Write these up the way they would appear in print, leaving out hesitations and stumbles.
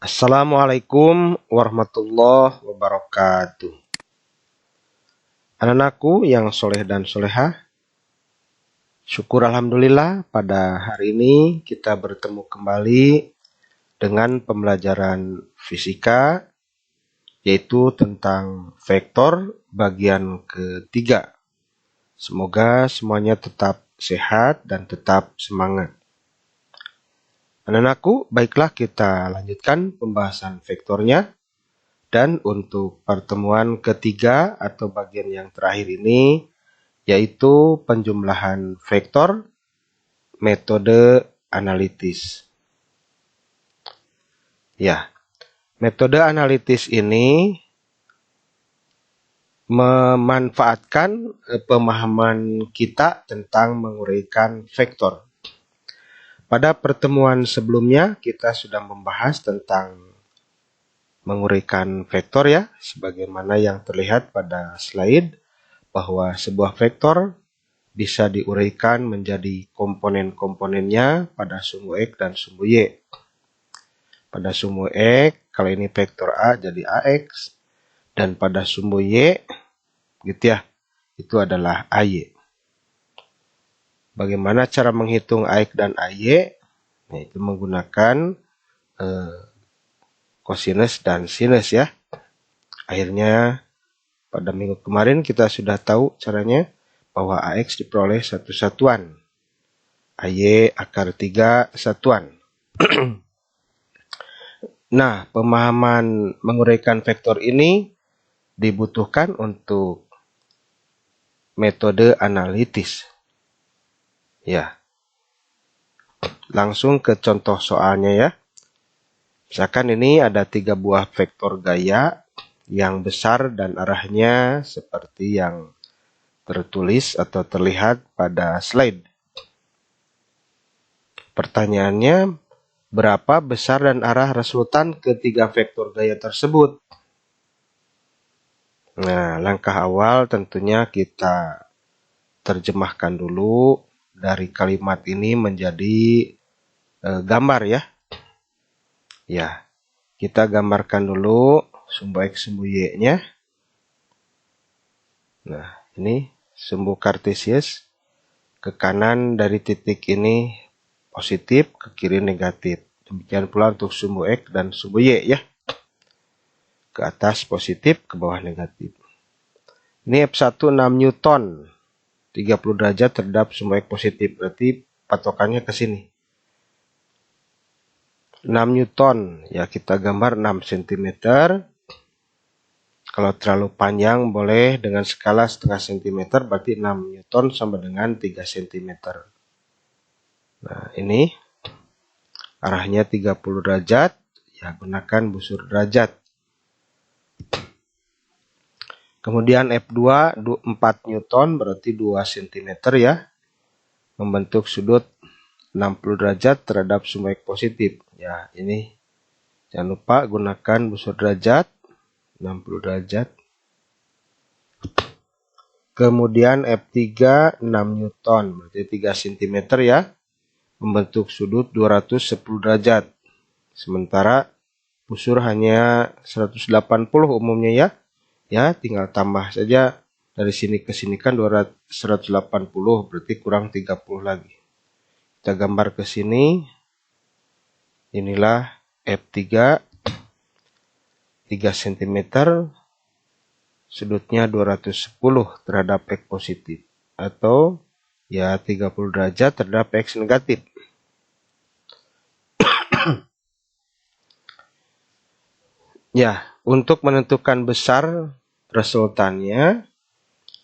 Assalamualaikum warahmatullahi wabarakatuh. Anak-anakku yang soleh dan solehah, syukur alhamdulillah pada hari ini kita bertemu kembali dengan pembelajaran fisika, yaitu tentang vektor bagian ketiga. Semoga semuanya tetap sehat dan tetap semangat. Anak-anakku, baiklah kita lanjutkan pembahasan vektornya. Dan untuk pertemuan ketiga atau bagian yang terakhir ini, yaitu penjumlahan vektor metode analitis. Ya, metode analitis ini memanfaatkan pemahaman kita tentang menguraikan vektor. Pada pertemuan sebelumnya, kita sudah membahas tentang menguraikan vektor ya, sebagaimana yang terlihat pada slide, bahwa sebuah vektor bisa diuraikan menjadi komponen-komponennya pada sumbu X dan sumbu Y. Pada sumbu X, kalau ini vektor A jadi AX, dan pada sumbu Y, gitu ya, itu adalah AY. Bagaimana cara menghitung AX dan AY? Nah, itu menggunakan kosinus dan sinus ya. Akhirnya pada minggu kemarin kita sudah tahu caranya bahwa AX diperoleh satu satuan, AY akar 3 satuan. Nah, pemahaman menguraikan vektor ini dibutuhkan untuk metode analitis. Ya, langsung ke contoh soalnya ya. Misalkan ini ada 3 buah vektor gaya yang besar dan arahnya seperti yang tertulis atau terlihat pada slide. Pertanyaannya, berapa besar dan arah resultan ketiga vektor gaya tersebut? Nah, langkah awal tentunya kita terjemahkan dulu dari kalimat ini menjadi gambar ya. Ya, kita gambarkan dulu sumbu X, sumbu Y-nya. Nah, ini sumbu kartesius. Ke kanan dari titik ini positif, ke kiri negatif. Demikian pula untuk sumbu X dan sumbu Y ya. Ke atas positif, ke bawah negatif. Ini F1 6 Newton. 30 derajat terhadap sumbu X positif. Berarti patokannya ke sini. 6 Newton, ya kita gambar 6 cm. Kalau terlalu panjang boleh dengan skala setengah cm, berarti 6 Newton sama dengan 3 cm. Nah, ini arahnya 30 derajat, ya gunakan busur derajat. Kemudian F2 4 Newton berarti 2 cm ya. Membentuk sudut 60 derajat terhadap sumbu X positif. Ya, ini jangan lupa gunakan busur derajat 60 derajat. Kemudian F3 6 Newton berarti 3 cm ya. Membentuk sudut 210 derajat. Sementara busur hanya 180 umumnya ya. Ya, tinggal tambah saja dari sini ke sini kan 180 berarti kurang 30 lagi. Kita gambar ke sini. Inilah F3 3 cm, sudutnya 210 terhadap X positif atau ya 30 derajat terhadap X negatif. Ya, untuk menentukan besar resultannya,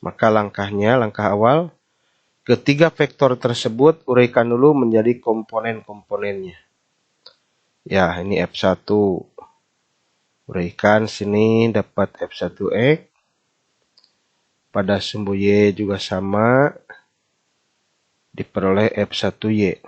maka langkah awal, ketiga vektor tersebut uraikan dulu menjadi komponen-komponennya. Ya, ini F1. Uraikan sini dapat F1X. Pada sumbu Y juga sama, diperoleh F1Y.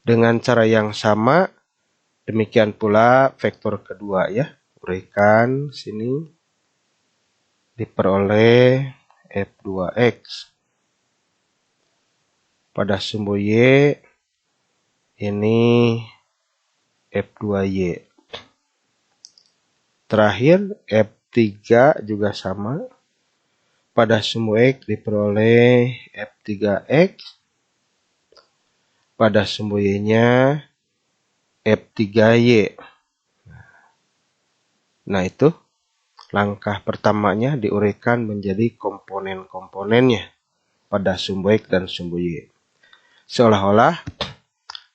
Dengan cara yang sama, demikian pula vektor kedua ya. Uraikan sini, diperoleh F2X. Pada sumbu Y, ini F2Y. Terakhir, F3 juga sama. Pada sumbu X diperoleh F3X. Pada sumbu Y-nya F3Y. Nah, itu langkah pertamanya diuraikan menjadi komponen-komponennya pada sumbu X dan sumbu Y. Seolah-olah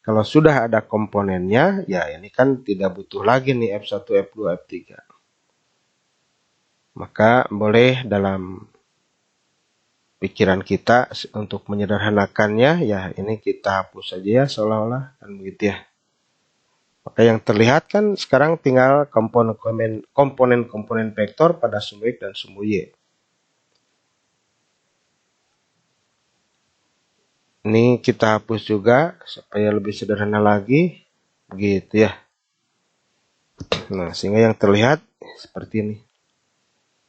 kalau sudah ada komponennya, ya ini kan tidak butuh lagi nih F1, F2, F3. Maka boleh dalam pikiran kita untuk menyederhanakannya, ya ini kita hapus saja ya seolah-olah, kan begitu ya. Maka yang terlihat kan sekarang tinggal komponen-komponen vektor pada sumbu X dan sumbu Y. Ini kita hapus juga supaya lebih sederhana lagi. Begitu ya. Nah, sehingga yang terlihat seperti ini.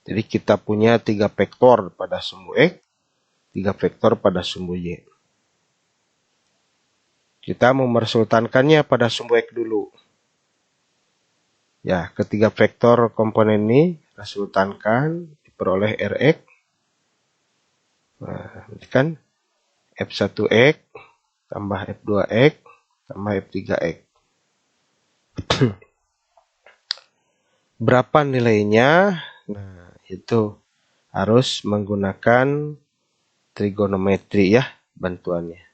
Jadi kita punya 3 vektor pada sumbu X, 3 vektor pada sumbu Y. Kita memersultankannya pada sumbu X dulu. Ya, ketiga vektor komponen ini resultankan diperoleh Rx. Nah, ini kan F1X tambah F2X tambah F3X. Berapa nilainya? Nah, itu harus menggunakan trigonometri ya bantuannya.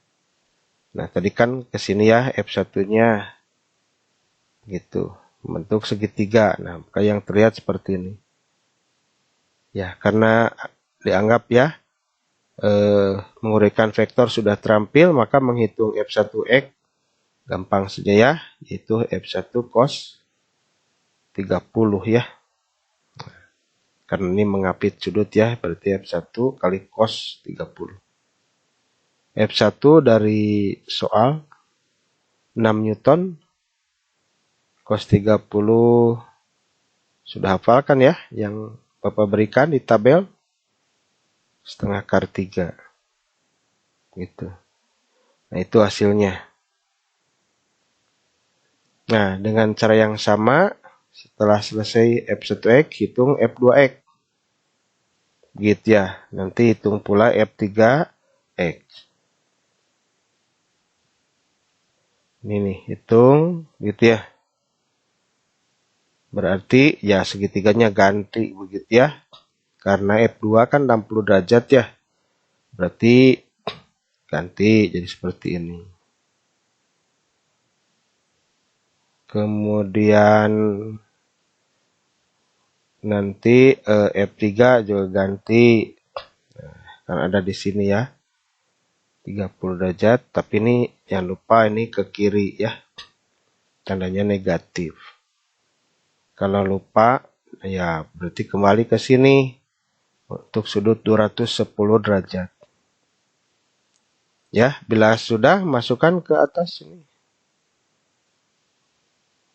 Nah, tadi kan ke sini ya F1-nya gitu, membentuk segitiga. Nah, maka yang terlihat seperti ini. Ya, karena dianggap ya menguraikan vektor sudah terampil, maka menghitung F1X gampang saja ya, yaitu F1 cos 30 ya. Karena ini mengapit sudut ya, berarti F1 kali cos 30. F1 dari soal 6 Newton, cos 30 sudah hafalkan ya, yang Bapak berikan di tabel, setengah akar 3. Gitu. Nah, itu hasilnya. Nah, dengan cara yang sama, setelah selesai F1X, hitung F2X. Gitu ya. Nanti hitung pula F3X. Ini nih, hitung gitu ya. Berarti ya segitiganya ganti begitu ya. Karena F2 kan 60 derajat ya. Berarti ganti jadi seperti ini. Kemudian nanti F3 juga ganti. Nah, kan ada di sini ya. 30 derajat, tapi ini jangan lupa ini ke kiri ya. Tandanya negatif. Kalau lupa, ya berarti kembali ke sini untuk sudut 210 derajat. Ya, bila sudah masukkan ke atas ini.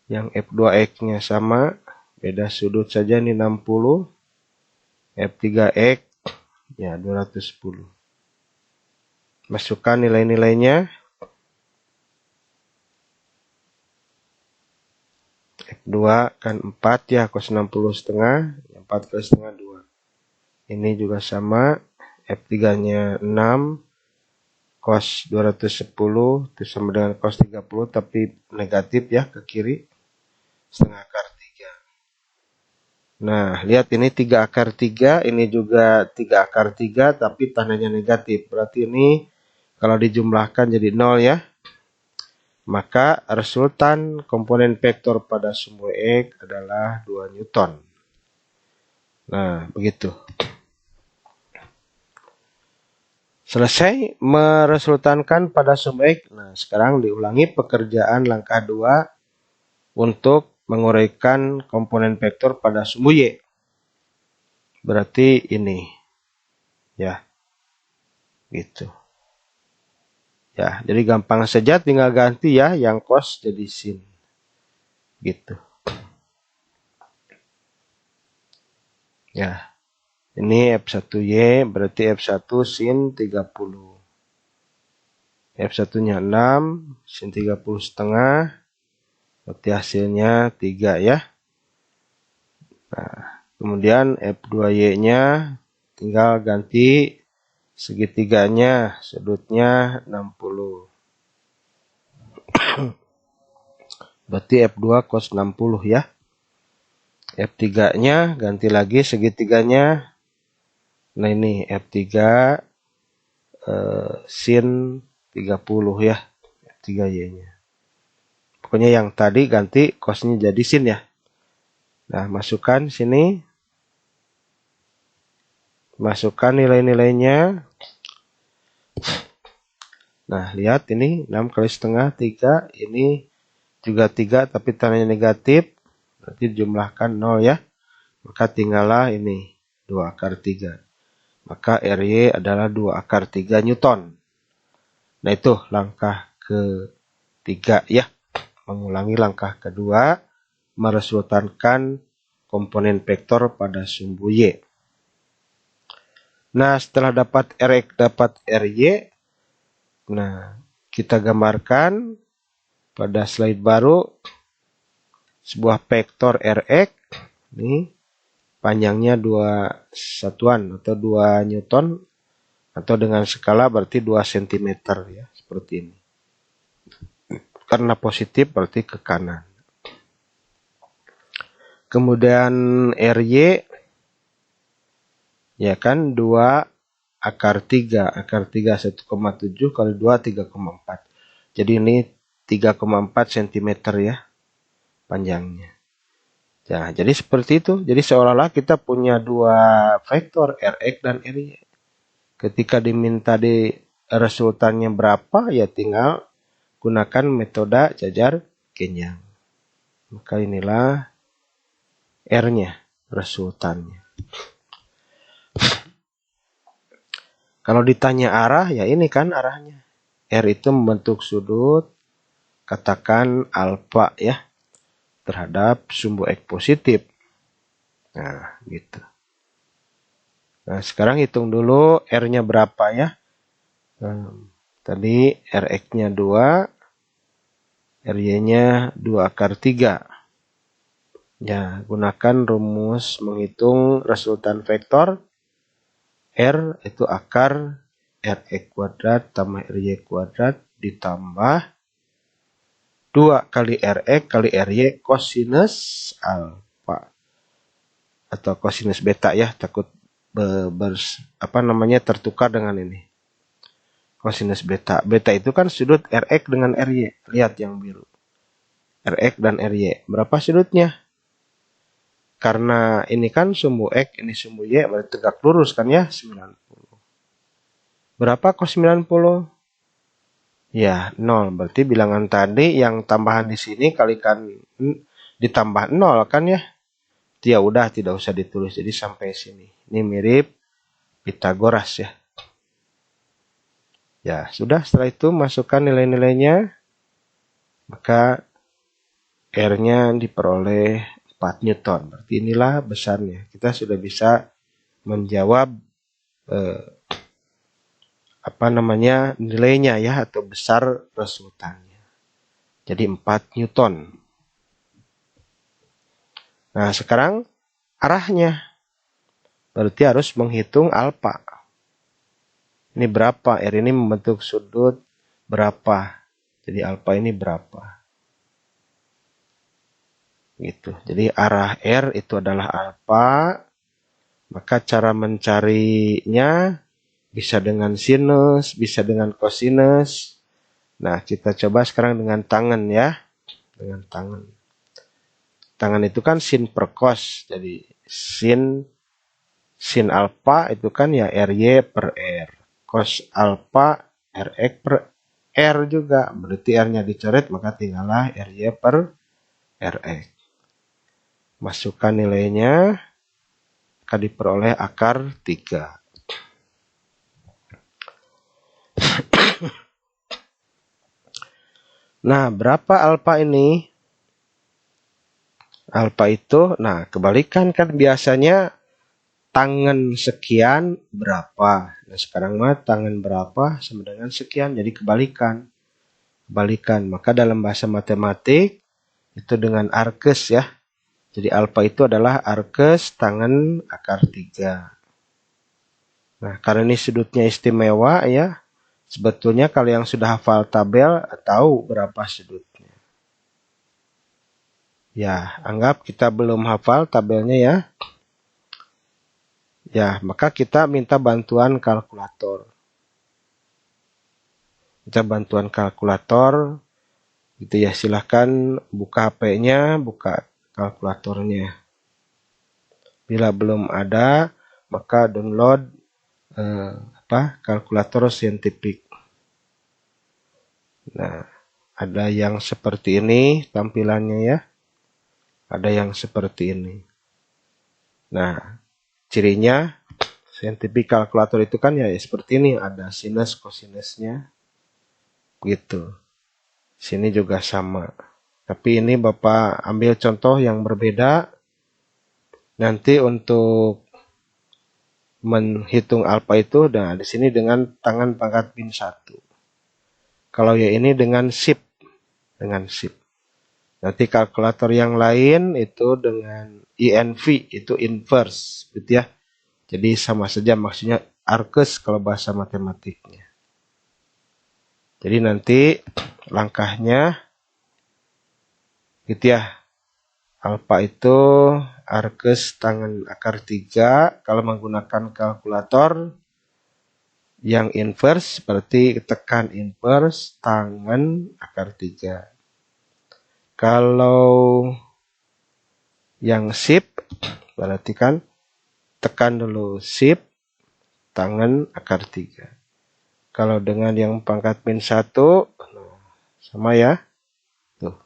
Yang F2X-nya sama, beda sudut saja ini 60. F3X ya 210. Masukkan nilai-nilainya. F2 kan 4 ya, cos 60 setengah, 4 kali setengah 2. Ini juga sama, F3-nya 6, cos 210 itu sama dengan cos 30 tapi negatif ya ke kiri, setengah akar 3. Nah, lihat ini 3 akar 3, ini juga 3 akar 3 tapi tandanya negatif. Berarti ini kalau dijumlahkan jadi 0 ya. Maka resultan komponen vektor pada sumbu X adalah 2 Newton. Nah, begitu. Selesai meresultankan pada sumbu X. Nah, sekarang diulangi pekerjaan langkah 2 untuk menguraikan komponen vektor pada sumbu Y. Berarti ini. Ya. Gitu. Ya, jadi gampang saja tinggal ganti ya yang cos jadi sin. Gitu. Ya. Ini F1Y berarti F1 sin 30. F1-nya 6, sin 30 setengah. Berarti hasilnya 3 ya. Nah, kemudian F2Y-nya tinggal ganti segitiganya, sudutnya 60. Berarti F2 cos 60 ya. F3-nya ganti lagi segitiganya. Nah ini F3 sin 30 ya. F3Y-nya. Pokoknya yang tadi ganti cosnya jadi sin ya. Nah, masukkan sini. Masukkan nilai-nilainya. Nah, lihat ini 6 kali setengah 3. Ini juga 3 tapi tandanya negatif. Berarti jumlahkan 0 ya. Maka tinggallah ini 2 akar 3. Maka RY adalah 2 akar 3 Newton. Nah, itu langkah ketiga ya. Mengulangi langkah kedua. Meresultankan komponen vektor pada sumbu Y. Nah, setelah dapat Rx dapat Ry. Nah, kita gambarkan pada slide baru sebuah vektor Rx. Ini panjangnya 2 satuan atau 2 Newton atau dengan skala berarti 2 cm ya, seperti ini. Karena positif berarti ke kanan. Kemudian Ry ya kan 2 akar 3. Akar 3 1,7 kali 2 3,4. Jadi ini 3,4 cm ya panjangnya. Ya, jadi seperti itu. Jadi seolah-olah kita punya dua vektor Rx dan Ry. Ketika diminta di resultannya berapa, ya tinggal gunakan metode jajar kenyang. Maka inilah R-nya, resultannya. Kalau ditanya arah, ya ini kan arahnya. R itu membentuk sudut, katakan alfa ya, terhadap sumbu X positif. Nah, gitu. Nah, sekarang hitung dulu R-nya berapa ya. Tadi Rx-nya 2, Ry-nya 2 akar 3. Ya, gunakan rumus menghitung resultan vektor. R itu akar Rx kuadrat tambah Ry kuadrat ditambah 2 kali Rx kali Ry kosinus alfa atau kosinus beta ya, takut tertukar dengan ini. Kosinus beta. Beta itu kan sudut Rx dengan Ry. Lihat yang biru. Rx dan Ry. Berapa sudutnya? Karena ini kan sumbu X, ini sumbu Y, berarti tegak lurus kan ya, 90. Berapa cos 90? Ya, 0. Berarti bilangan tadi yang tambahan di sini kalikan ditambah 0 kan ya. Ya udah tidak usah ditulis, jadi sampai sini. Ini mirip Pitagoras ya. Ya, sudah setelah itu masukkan nilai-nilainya. Maka R-nya diperoleh 4 Newton. Berarti inilah besarnya. Kita sudah bisa menjawab nilainya ya atau besar resultannya. Jadi 4 Newton. Nah, sekarang arahnya. Berarti harus menghitung alfa. Ini berapa? R ini membentuk sudut berapa? Jadi alfa ini berapa? Gitu. Jadi arah R itu adalah alfa. Maka cara mencarinya bisa dengan sinus, bisa dengan kosinus. Nah, kita coba sekarang dengan tangan ya. Dengan tangan. Tangan itu kan sin per cos. Jadi sin alfa itu kan ya Ry per R. Cos alfa Rx per R juga. Berarti R-nya dicoret maka tinggallah Ry per Rx. Masukkan nilainya, maka diperoleh akar 3. Nah, berapa alfa ini? Alfa itu, nah kebalikan kan biasanya tangan sekian berapa. Nah, sekarang mah tangan berapa sama dengan sekian, jadi kebalikan. Kebalikan, maka dalam bahasa matematik, itu dengan arkes ya. Jadi alfa itu adalah arkes tangen akar 3. Nah, karena ini sudutnya istimewa ya, sebetulnya kalau yang sudah hafal tabel tahu berapa sudutnya. Ya, anggap kita belum hafal tabelnya ya. Ya, maka kita minta bantuan kalkulator. Minta bantuan kalkulator, gitu ya. Silahkan buka HP-nya, buka kalkulatornya. Bila belum ada, maka download kalkulator saintifik. Nah, ada yang seperti ini tampilannya ya. Ada yang seperti ini. Nah, cirinya saintifik kalkulator itu kan ya seperti ini, ada sinus kosinusnya. Gitu. Sini juga sama. Tapi ini Bapak ambil contoh yang berbeda. Nanti untuk menghitung alfa itu, nah di sini dengan tangan pangkat min 1. Kalau ya ini dengan shift. Dengan shift. Nanti kalkulator yang lain itu dengan INV, itu inverse, gitu ya. Jadi sama saja maksudnya arkes kalau bahasa matematiknya. Jadi nanti langkahnya, gitu ya. Alfa itu arkes tangen akar 3. Kalau menggunakan kalkulator yang inverse, berarti tekan inverse tangen akar 3. Kalau yang shift, berarti kan tekan dulu shift, tangan akar 3. Kalau dengan yang pangkat min 1, sama ya. Tuh.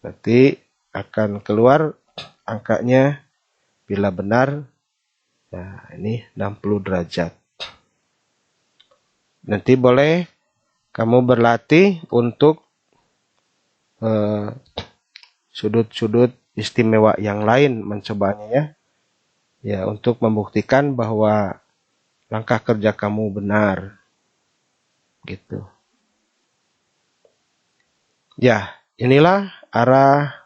Berarti akan keluar angkanya bila benar. Nah, ini 60 derajat. Nanti boleh kamu berlatih untuk sudut-sudut istimewa yang lain mencobanya ya. Ya, untuk membuktikan bahwa langkah kerja kamu benar. Gitu. Ya, inilah arah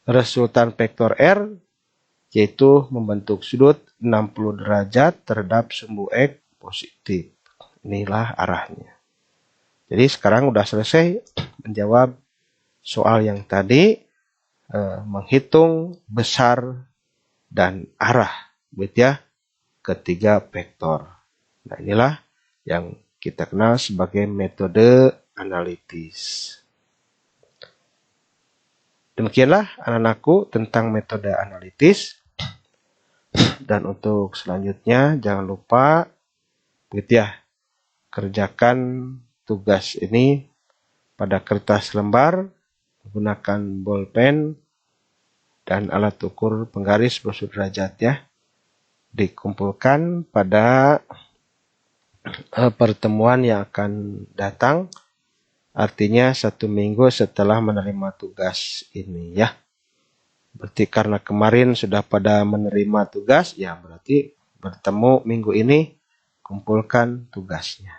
resultan vektor R, yaitu membentuk sudut 60 derajat terhadap sumbu X positif. Inilah arahnya. Jadi sekarang udah selesai menjawab soal yang tadi, menghitung besar dan arah, gitu ya, ketiga vektor. Nah, inilah yang kita kenal sebagai metode analitis. Demikianlah anak-anakku tentang metode analitis. Dan untuk selanjutnya jangan lupa, gitu ya, kerjakan tugas ini pada kertas lembar menggunakan bolpen dan alat ukur penggaris brosur derajat ya. Dikumpulkan pada pertemuan yang akan datang, artinya 1 minggu setelah menerima tugas ini ya. Berarti karena kemarin sudah pada menerima tugas, ya berarti bertemu minggu ini, kumpulkan tugasnya.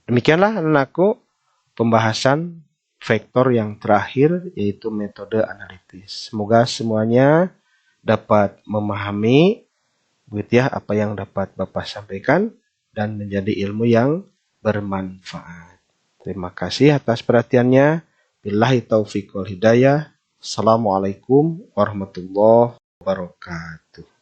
Demikianlah anakku pembahasan vektor yang terakhir, yaitu metode analitis. Semoga semuanya dapat memahami, begitu ya, apa yang dapat Bapak sampaikan dan menjadi ilmu yang bermanfaat. Terima kasih atas perhatiannya. Billahi taufiq wal hidayah. Assalamualaikum warahmatullahi wabarakatuh.